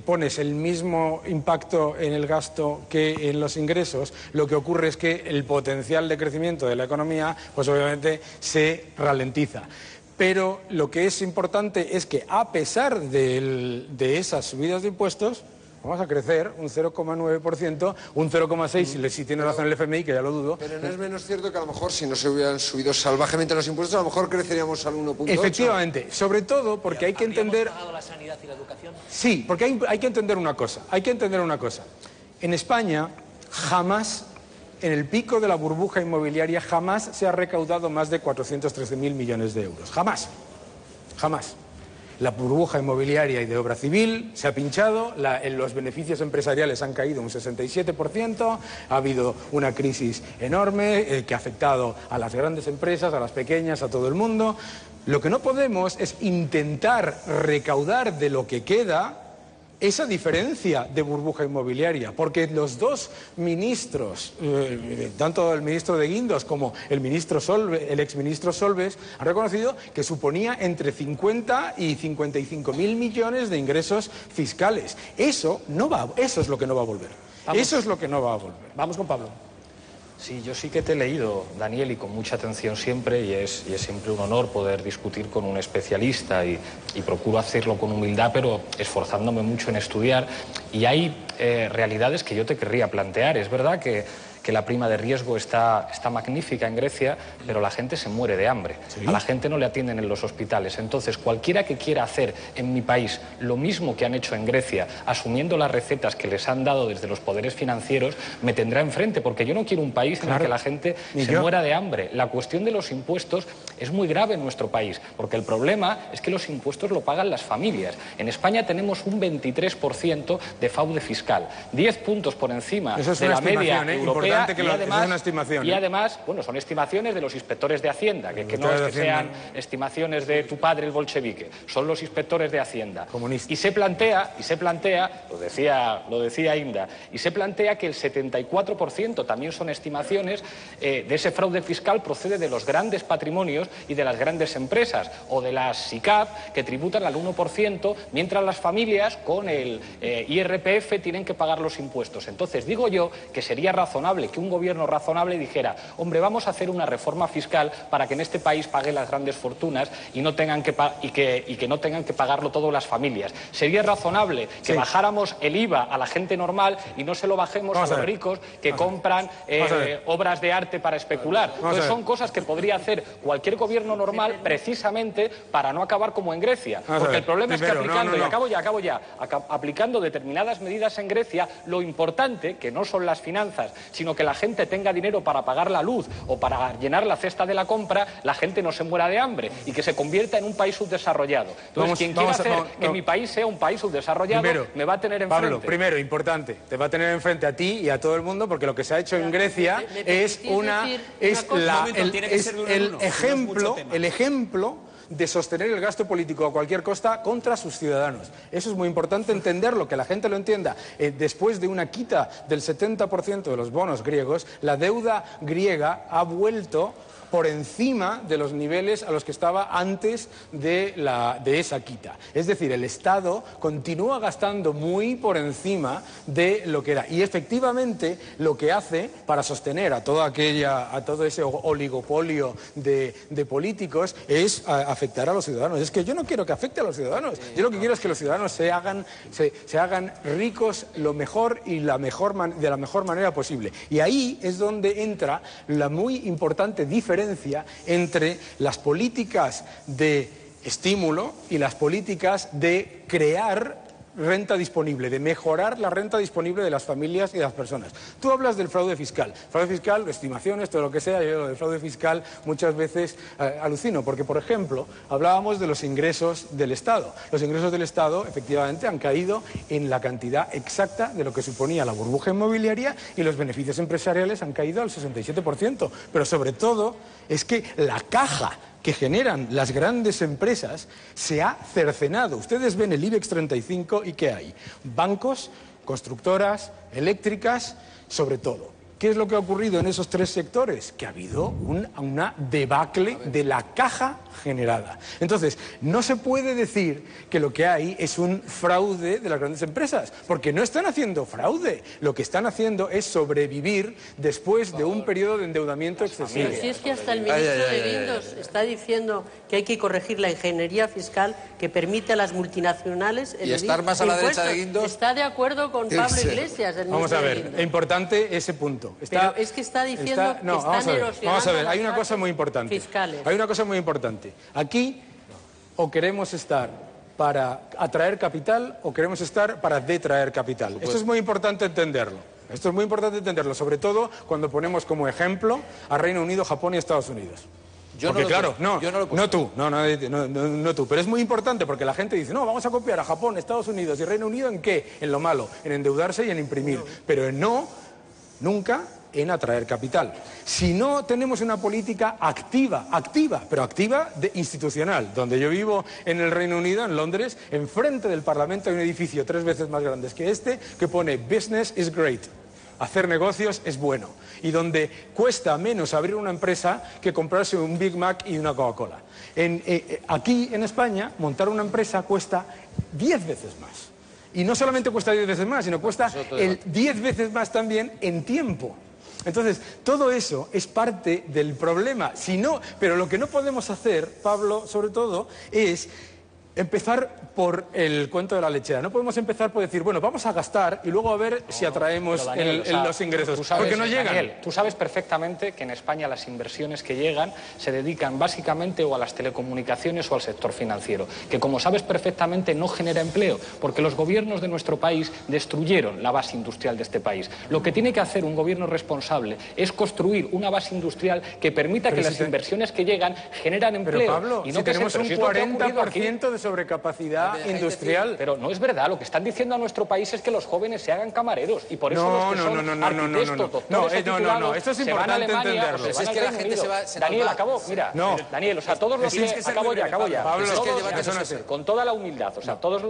pones el mismo impacto en el gasto que en los ingresos, lo que ocurre es que el potencial de crecimiento de la economía, pues obviamente se ralentiza. Pero lo que es importante es que a pesar de esas subidas de impuestos, vamos a crecer un 0,9%, un 0,6% si tiene razón el FMI, que ya lo dudo. Pero no es menos cierto que a lo mejor si no se hubieran subido salvajemente los impuestos, a lo mejor creceríamos al 1,8%. Efectivamente, sobre todo porque hay que entender... ¿Habríamos pagado la sanidad y la educación? Sí, porque hay que entender una cosa, En España jamás... En el pico de la burbuja inmobiliaria jamás se ha recaudado más de 413.000 millones de euros. Jamás. Jamás. La burbuja inmobiliaria y de obra civil se ha pinchado, los beneficios empresariales han caído un 67%, ha habido una crisis enorme que ha afectado a las grandes empresas, a las pequeñas, a todo el mundo. Lo que no podemos es intentar recaudar de lo que queda esa diferencia de burbuja inmobiliaria, porque los dos ministros, tanto el ministro de Guindos como el exministro Solbes, han reconocido que suponía entre 50 y 55.000 millones de ingresos fiscales. Eso es lo que no va a volver. Eso es lo que no va a volver. Vamos con Pablo. Sí, yo sí que te he leído, Daniel, y con mucha atención siempre, y es siempre un honor poder discutir con un especialista y procuro hacerlo con humildad, pero esforzándome mucho en estudiar. Y hay realidades que yo te querría plantear. Es verdad que la prima de riesgo está magnífica en Grecia, pero la gente se muere de hambre. ¿Sí? A la gente no le atienden en los hospitales. Entonces, cualquiera que quiera hacer en mi país lo mismo que han hecho en Grecia, asumiendo las recetas que les han dado desde los poderes financieros, me tendrá enfrente, porque yo no quiero un país en el que la gente se muera de hambre. La cuestión de los impuestos es muy grave en nuestro país, porque el problema es que los impuestos lo pagan las familias. En España tenemos un 23% de fraude fiscal, 10 puntos por encima de la media europea. Y además, bueno, son estimaciones de los inspectores de Hacienda, que no es que sean estimaciones de tu padre el bolchevique, son los inspectores de Hacienda. Comunista. Y se plantea, lo decía Inda, y se plantea que el 74% también son estimaciones de ese fraude fiscal procede de los grandes patrimonios y de las grandes empresas, o de las SICAP, que tributan al 1%, mientras las familias con el IRPF tienen que pagar los impuestos. Entonces, digo yo que sería razonable razonable que un gobierno razonable dijera, hombre, vamos a hacer una reforma fiscal para que en este país paguen las grandes fortunas y no tengan que no tengan que pagarlo todo las familias. Sería razonable que bajáramos el IVA a la gente normal y no se lo bajemos a los ricos que compran obras de arte para especular. Entonces son cosas que podría hacer cualquier gobierno normal precisamente para no acabar como en Grecia. Porque el problema es que aplicando determinadas medidas en Grecia, lo importante, que no son las finanzas, sino que la gente tenga dinero para pagar la luz o para llenar la cesta de la compra, la gente no se muera de hambre y que se convierta en un país subdesarrollado. Entonces, quien quiera hacer que mi país sea un país subdesarrollado, me va a tener enfrente. Pablo, primero, importante, te va a tener enfrente a ti y a todo el mundo, porque lo que se ha hecho en Grecia es el ejemplo de sostener el gasto político a cualquier costa contra sus ciudadanos. Eso es muy importante entenderlo, que la gente lo entienda. Después de una quita del 70% de los bonos griegos, la deuda griega ha vuelto por encima de los niveles a los que estaba antes de esa quita. Es decir, el Estado continúa gastando muy por encima de lo que era. Y efectivamente lo que hace para sostener a todo ese oligopolio de políticos es afectar a los ciudadanos. Es que yo no quiero que afecte a los ciudadanos. Yo lo que quiero es que los ciudadanos se hagan ricos lo mejor y de la mejor manera posible. Y ahí es donde entra la muy importante diferencia entre las políticas de estímulo y las políticas de crear renta disponible, de mejorar la renta disponible de las familias y de las personas. Tú hablas del fraude fiscal. Fraude fiscal, estimaciones, todo lo que sea. Yo del fraude fiscal muchas veces alucino, porque, por ejemplo, hablábamos de los ingresos del Estado. Los ingresos del Estado, efectivamente, han caído en la cantidad exacta de lo que suponía la burbuja inmobiliaria, y los beneficios empresariales han caído al 67%. Pero, sobre todo, es que la caja que generan las grandes empresas se ha cercenado. Ustedes ven el IBEX 35 y ¿qué hay? Bancos, constructoras, eléctricas, sobre todo. ¿Qué es lo que ha ocurrido en esos tres sectores? Que ha habido una debacle de la caja generada. Entonces, no se puede decir que lo que hay es un fraude de las grandes empresas, porque no están haciendo fraude. Lo que están haciendo es sobrevivir después de un periodo de endeudamiento excesivo. Si es que hasta el ministro de Guindos está diciendo que hay que corregir la ingeniería fiscal que permite a las multinacionales y estar más a la derecha de Guindos. Está de acuerdo con Pablo Iglesias, el Vamos a ver, ministro es importante ese punto. Pero es que está diciendo que están erosionando. Vamos a ver, hay una cosa muy importante. Fiscales. Hay una cosa muy importante. Aquí o queremos estar para atraer capital o queremos estar para detraer capital. Esto es muy importante entenderlo. Esto es muy importante entenderlo, sobre todo cuando ponemos como ejemplo a Reino Unido, Japón y Estados Unidos. Porque claro, no tú, pero es muy importante porque la gente dice, no, vamos a copiar a Japón, Estados Unidos y Reino Unido ¿en qué? En lo malo, en endeudarse y en imprimir, pero nunca en atraer capital. Si no tenemos una política activa, pero activa institucional, donde yo vivo en el Reino Unido, en Londres, enfrente del Parlamento hay un edificio 3 veces más grande que este, que pone "Business is great", hacer negocios es bueno, y donde cuesta menos abrir una empresa que comprarse un Big Mac y una Coca-Cola. Aquí en España, montar una empresa cuesta 10 veces más. Y no solamente cuesta 10 veces más, sino cuesta 10 veces más también en tiempo. Entonces, todo eso es parte del problema. Pero lo que no podemos hacer, Pablo, sobre todo, es empezar por el cuento de la lechera. No podemos empezar por decir, bueno, vamos a gastar y luego a ver si atraemos los ingresos. Porque no llegan. Daniel, tú sabes perfectamente que en España las inversiones que llegan se dedican básicamente o a las telecomunicaciones o al sector financiero, que como sabes perfectamente no genera empleo, porque los gobiernos de nuestro país destruyeron la base industrial de este país. Lo que tiene que hacer un gobierno responsable es construir una base industrial que permita que las inversiones que llegan generan empleo. Pero Pablo, y no si tenemos un 40% de sobrecapacidad industrial. Pero no es verdad, lo que están diciendo a nuestro país es que los jóvenes se hagan camareros y por eso los que son arquitectos, doctores o titulados esto es se van a importante Alemania o se van a Reino Unido. Daniel, acabó, mira, Daniel, o sea, todos los que... Acabo ya. Pablo, con toda la humildad, o sea, todos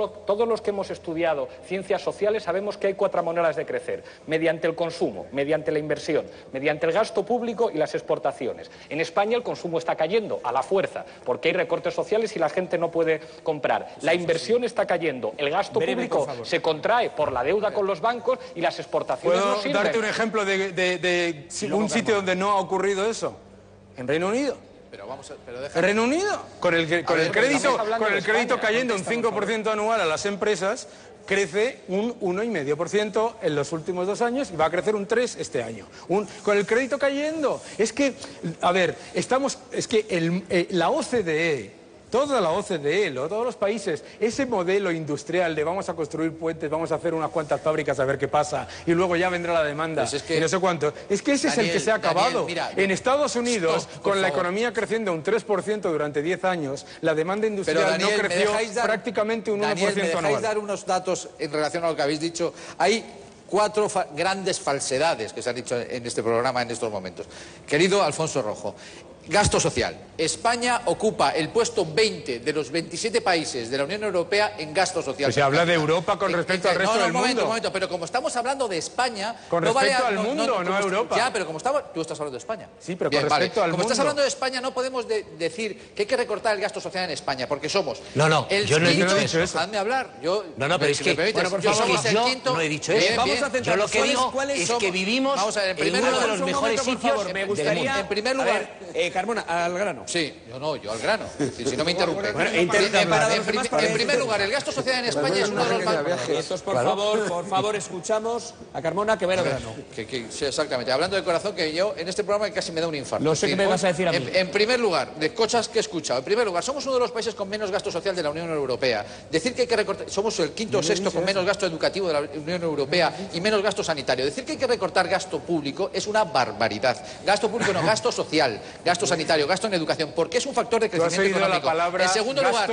los que hemos estudiado ciencias sociales sabemos que hay 4 maneras de crecer: mediante el consumo, mediante la inversión, mediante el gasto público y las exportaciones. En España el consumo está cayendo a la fuerza, porque hay recortes sociales y la gente no puede comprar. La inversión está cayendo, el gasto público se contrae por la deuda con los bancos y las exportaciones no sirven. ¿Puedo darte un ejemplo de un sitio donde no ha ocurrido eso? En Reino Unido. En Reino Unido, con el crédito cayendo un 5% anual a las empresas, crece un 1,5% en los últimos 2 años y va a crecer un 3% este año. Con el crédito cayendo. Es que, a ver, la OCDE, toda la OCDE, todos los países, ese modelo industrial de vamos a construir puentes, vamos a hacer unas cuantas fábricas a ver qué pasa y luego ya vendrá la demanda y no sé cuánto. Es que ese es el que se ha acabado. Mira, en Estados Unidos, con la economía creciendo un 3% durante 10 años, la demanda industrial no creció prácticamente un 1% anual. ¿Me dejáis dar unos datos en relación a lo que habéis dicho? Hay 4 grandes falsedades que se han dicho en este programa en estos momentos. Querido Alfonso Rojo, gasto social. España ocupa el puesto 20 de los 27 países de la Unión Europea en gasto social. Se habla de Europa con respecto al resto del mundo. Un momento, pero como estamos hablando de España... Con respecto al mundo, no a Europa. Ya, pero como estamos... Tú estás hablando de España. Sí, pero con respecto al mundo. Como estás hablando de España, no podemos decir que hay que recortar el gasto social en España, porque somos... No, yo no he dicho eso. Dejadme hablar. No, pero es que... Yo no he dicho eso. Yo lo que digo es que vivimos en uno de los mejores sitios del mundo. En primer lugar... Carmona, al grano. Sí, yo al grano. Si no me interrumpe. En primer lugar, el gasto social en España es uno de los más... Por favor, escuchamos a Carmona, que va al grano. Sí, exactamente. Hablando de corazón, que yo en este programa casi me da un infarto. No sé qué me vas a decir a mí. En primer lugar, de cosas que he escuchado. En primer lugar, somos uno de los países con menos gasto social de la Unión Europea. Decir que hay que recortar... Somos el 5º o 6º con menos gasto educativo de la Unión Europea y menos gasto sanitario. Decir que hay que recortar gasto público es una barbaridad. Gasto público no, gasto social, gasto sanitario, gasto en educación, porque es un factor de crecimiento económico. La palabra en segundo lugar,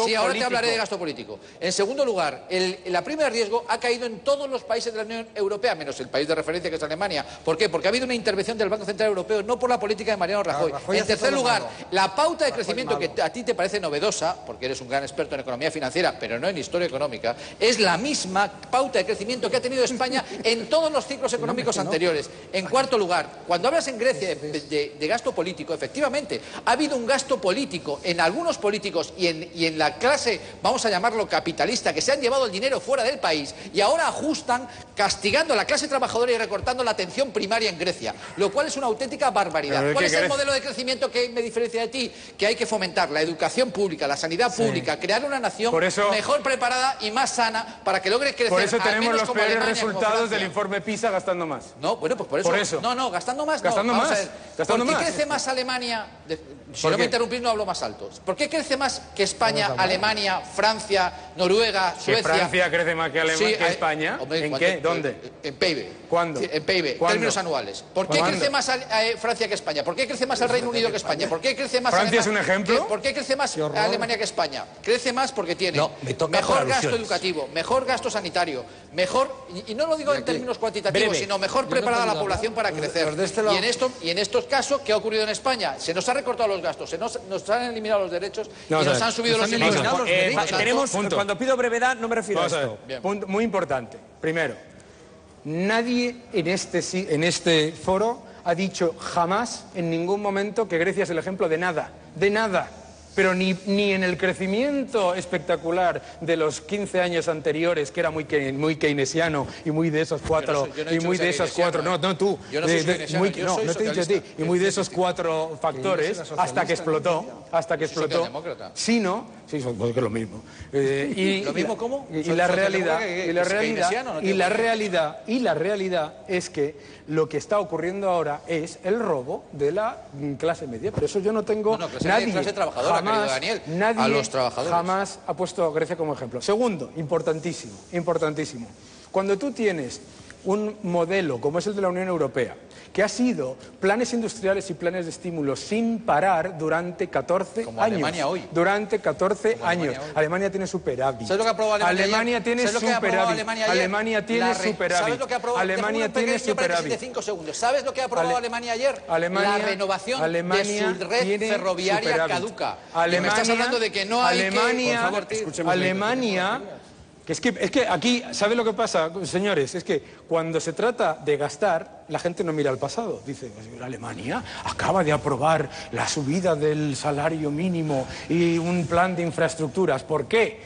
sí, ahora te hablaré de gasto político. En segundo lugar, la prima de riesgo ha caído en todos los países de la Unión Europea, menos el país de referencia que es Alemania. ¿Por qué? Porque ha habido una intervención del Banco Central Europeo, no por la política de Mariano Rajoy. En tercer lugar, la pauta de crecimiento que a ti te parece novedosa, porque eres un gran experto en economía financiera, pero no en historia económica, es la misma pauta de crecimiento que ha tenido España en todos los ciclos económicos anteriores. En cuarto lugar, cuando hablas en Grecia de gasto político, efectivamente, ha habido un gasto político en algunos políticos y en la clase, vamos a llamarlo capitalista, que se han llevado el dinero fuera del país y ahora ajustan castigando a la clase trabajadora y recortando la atención primaria en Grecia, lo cual es una auténtica barbaridad. ¿Cuál es el modelo de crecimiento que me diferencia de ti? Que hay que fomentar la educación pública, la sanidad pública, crear una nación mejor preparada y más sana para que logre crecer. Por eso tenemos los peores resultados del informe PISA gastando más. No, bueno, pues por eso. No, gastando más. Gastando no. más. ¿Por qué crece más Alemania? Si no me interrumpís, no hablo más alto. ¿Por qué crece más que España, Alemania, Francia, Noruega, Suecia? ¿Francia crece más que España? Hombre, ¿En qué? ¿Dónde? En PIB. ¿Cuándo? En PIB, ¿Cuándo? términos anuales. ¿Por qué crece más Francia que España? ¿Por qué crece más el Reino Unido que España? ¿Por qué crece más ¿Francia es un ejemplo? ¿Por qué crece más Alemania que España? Crece más porque tiene mejor gasto educativo, mejor gasto sanitario, mejor, y no lo digo en términos cuantitativos, sino mejor preparada la población para crecer. Y en estos casos, ¿qué ha ocurrido en España? Se nos ha recortado los gastos, nos han eliminado los derechos y nos han subido los impuestos. Cuando pido brevedad, no me refiero a esto. Punto muy importante. Primero, nadie en este foro ha dicho jamás, en ningún momento, que Grecia es el ejemplo de nada. De nada. Pero ni en el crecimiento espectacular de los 15 años anteriores, que era muy keynesiano y muy de esos cuatro... No, tú. Yo no soy keynesiano, no te he dicho a ti. Y muy de esos 4 factores, hasta que explotó. Sino... Sí, pues que es lo mismo. ¿Lo mismo cómo? Y la realidad es que lo que está ocurriendo ahora es el robo de la clase media. Por eso yo no tengo... clase trabajadora, querido Daniel, a los trabajadores. Jamás ha puesto a Grecia como ejemplo. Segundo, importantísimo. Cuando tú tienes un modelo como es el de la Unión Europea, que ha sido planes industriales y planes de estímulo sin parar durante 14 como años. Alemania hoy. Durante 14 años. Alemania tiene superávit. ¿Sabes lo que ha aprobado Alemania tiene superávit. Alemania tiene superávit. ¿Sabes lo que ha aprobado? Alemania tiene superávit. De 5 segundos. ¿Sabes lo que ha aprobado Alemania ayer? La renovación de su red ferroviaria caduca. Alemania, me estás hablando de que no hay Alemania, que... Por favor, Alemania Es que aquí, ¿sabe lo que pasa, señores? Es que cuando se trata de gastar, la gente no mira al pasado. Dice, Alemania acaba de aprobar la subida del salario mínimo y un plan de infraestructuras. ¿Por qué?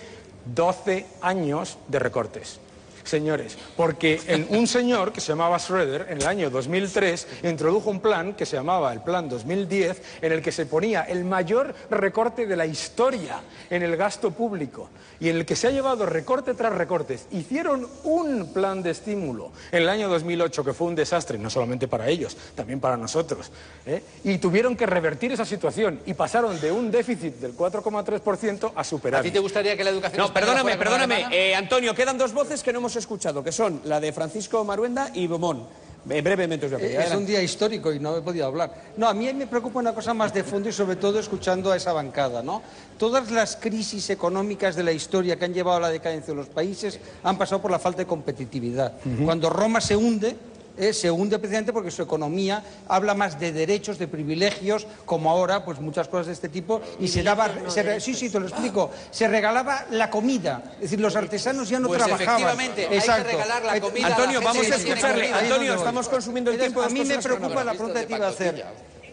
12 años de recortes. Señores, porque un señor que se llamaba Schröder en el año 2003 introdujo un plan que se llamaba el Plan 2010 en el que se ponía el mayor recorte de la historia en el gasto público y en el que se ha llevado recorte tras recortes. Hicieron un plan de estímulo en el año 2008 que fue un desastre, no solamente para ellos, también para nosotros, y tuvieron que revertir esa situación y pasaron de un déficit del 4,3% a superar. ¿A ti te gustaría que la educación... No, perdóname, Antonio, quedan dos voces que no hemos escuchado, que son la de Francisco Maruenda y Beaumont. Brevemente os voy a pedir. Es un día histórico y no he podido hablar. No, a mí me preocupa una cosa más de fondo y sobre todo escuchando a esa bancada, ¿no? Todas las crisis económicas de la historia que han llevado a la decadencia de los países han pasado por la falta de competitividad. Cuando Roma se hunde precisamente porque su economía habla más de derechos, de privilegios, como ahora, pues muchas cosas de este tipo, y se daba, sí, te lo explico, se regalaba la comida, es decir, los artesanos ya no trabajaban. Efectivamente, exacto. hay que regalar la comida. Antonio, vamos a escucharle. Antonio, estamos consumiendo el tiempo. A mí me preocupa la pregunta que te iba a hacer.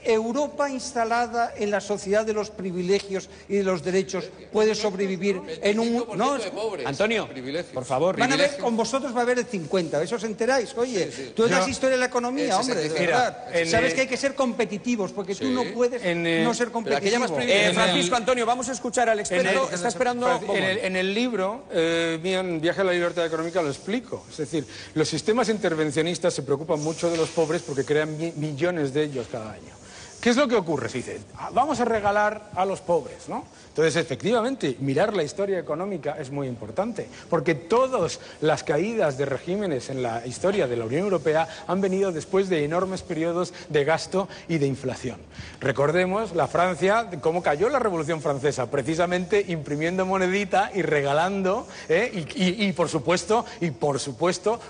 ¿Europa instalada en la sociedad de los privilegios y de los derechos puede sobrevivir en un... No, Antonio, por favor. Van a ver, con vosotros va a haber el 50, ¿eso os enteráis? Oye, tú eres historia de la economía, hombre, de verdad. Sabes que hay que ser competitivos, porque tú no puedes no ser competitivo. Francisco, Antonio, vamos a escuchar al experto. Está esperando... En el libro, Viaje a la libertad económica, lo explico. Es decir, los sistemas intervencionistas se preocupan mucho de los pobres porque crean millones de ellos cada año. ¿Qué es lo que ocurre? Se dice, vamos a regalar a los pobres, ¿no? Entonces, efectivamente, mirar la historia económica es muy importante, porque todas las caídas de regímenes en la historia de la Unión Europea han venido después de enormes periodos de gasto y de inflación. Recordemos la Francia, cómo cayó la Revolución Francesa, precisamente imprimiendo monedita y regalando, y por supuesto,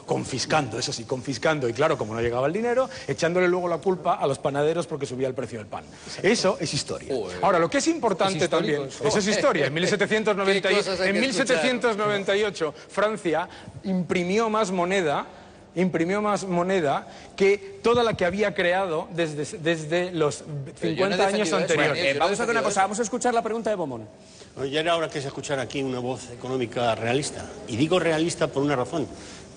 confiscando, eso sí, confiscando, y claro, como no llegaba el dinero, echándole luego la culpa a los panaderos porque subía el precio del pan. Eso es historia. Ahora, lo que es importante también... Eso es historia. En 1798 Francia imprimió más moneda que toda la que había creado desde los 50 años anteriores. Vamos a hacer una cosa, vamos a escuchar la pregunta de Beaumont. Ya era hora que se escuchara aquí una voz económica realista. Y digo realista por una razón.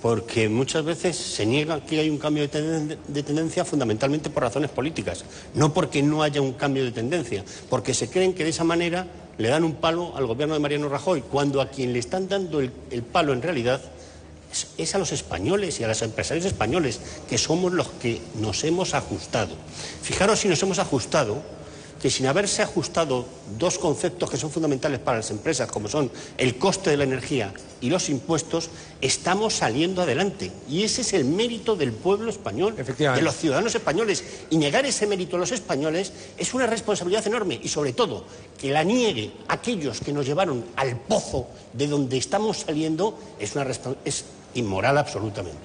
Porque muchas veces se niega que hay un cambio de tendencia fundamentalmente por razones políticas, no porque no haya un cambio de tendencia, porque se creen que de esa manera le dan un palo al gobierno de Mariano Rajoy, cuando a quien le están dando el palo en realidad es a los españoles y a los empresarios españoles, que somos los que nos hemos ajustado. Fijaros si nos hemos ajustado, que sin haberse ajustado dos conceptos que son fundamentales para las empresas, como son el coste de la energía y los impuestos, estamos saliendo adelante. Y ese es el mérito del pueblo español, de los ciudadanos españoles. Y negar ese mérito a los españoles es una responsabilidad enorme. Y sobre todo, que la niegue aquellos que nos llevaron al pozo de donde estamos saliendo es inmoral absolutamente.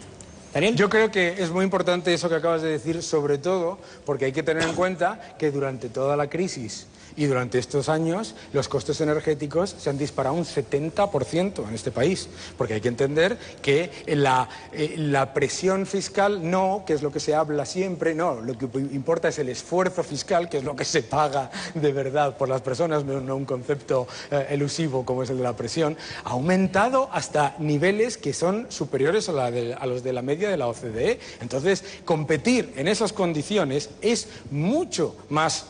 Yo creo que es muy importante eso que acabas de decir, sobre todo porque hay que tener en cuenta que durante toda la crisis y durante estos años los costes energéticos se han disparado un 70% en este país, porque hay que entender que la presión fiscal no, que es lo que se habla siempre, no, lo que importa es el esfuerzo fiscal, que es lo que se paga de verdad por las personas, no un concepto elusivo como es el de la presión, ha aumentado hasta niveles que son superiores a los de la media de la OCDE. Entonces, competir en esas condiciones es mucho más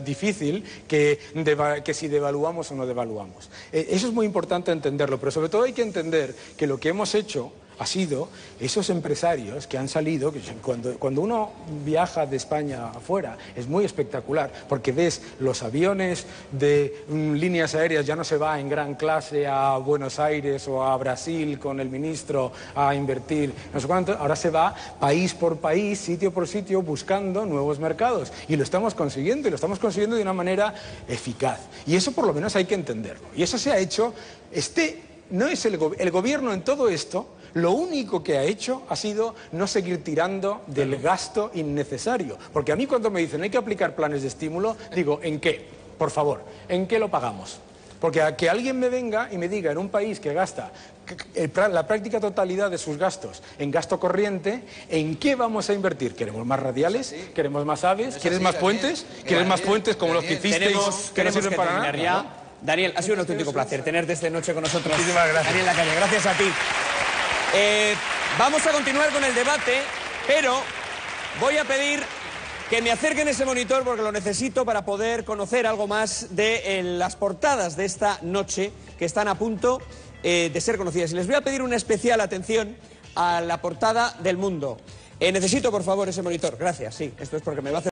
difícil que si devaluamos o no devaluamos. Eso es muy importante entenderlo, pero sobre todo hay que entender que lo que hemos hecho ha sido esos empresarios que han salido, que cuando uno viaja de España afuera es muy espectacular, porque ves los aviones de líneas aéreas, ya no se va en gran clase a Buenos Aires o a Brasil con el ministro a invertir no sé cuánto, ahora se va país por país, sitio por sitio, buscando nuevos mercados, y lo estamos consiguiendo, y lo estamos consiguiendo de una manera eficaz, y eso por lo menos hay que entenderlo, y eso se ha hecho, no es el gobierno en todo esto. Lo único que ha hecho ha sido no seguir tirando del gasto innecesario. Porque a mí cuando me dicen hay que aplicar planes de estímulo, digo, ¿en qué? Por favor, ¿en qué lo pagamos? Porque a que alguien me venga y me diga en un país que gasta la práctica totalidad de sus gastos en gasto corriente, ¿en qué vamos a invertir? ¿Queremos más radiales? ¿Queremos más aves? ¿Quieres más puentes? ¿Quieres más puentes como los que hicisteis que no sirven para nada? Ya. Daniel, ha sido un auténtico placer tenerte esta noche con nosotros. Muchísimas gracias. Daniel Lacalle, gracias a ti. Vamos a continuar con el debate, pero voy a pedir que me acerquen ese monitor porque lo necesito para poder conocer algo más de las portadas de esta noche que están a punto de ser conocidas. Y les voy a pedir una especial atención a la portada del Mundo. Necesito, por favor, ese monitor. Gracias, sí, esto es porque me va a hacer...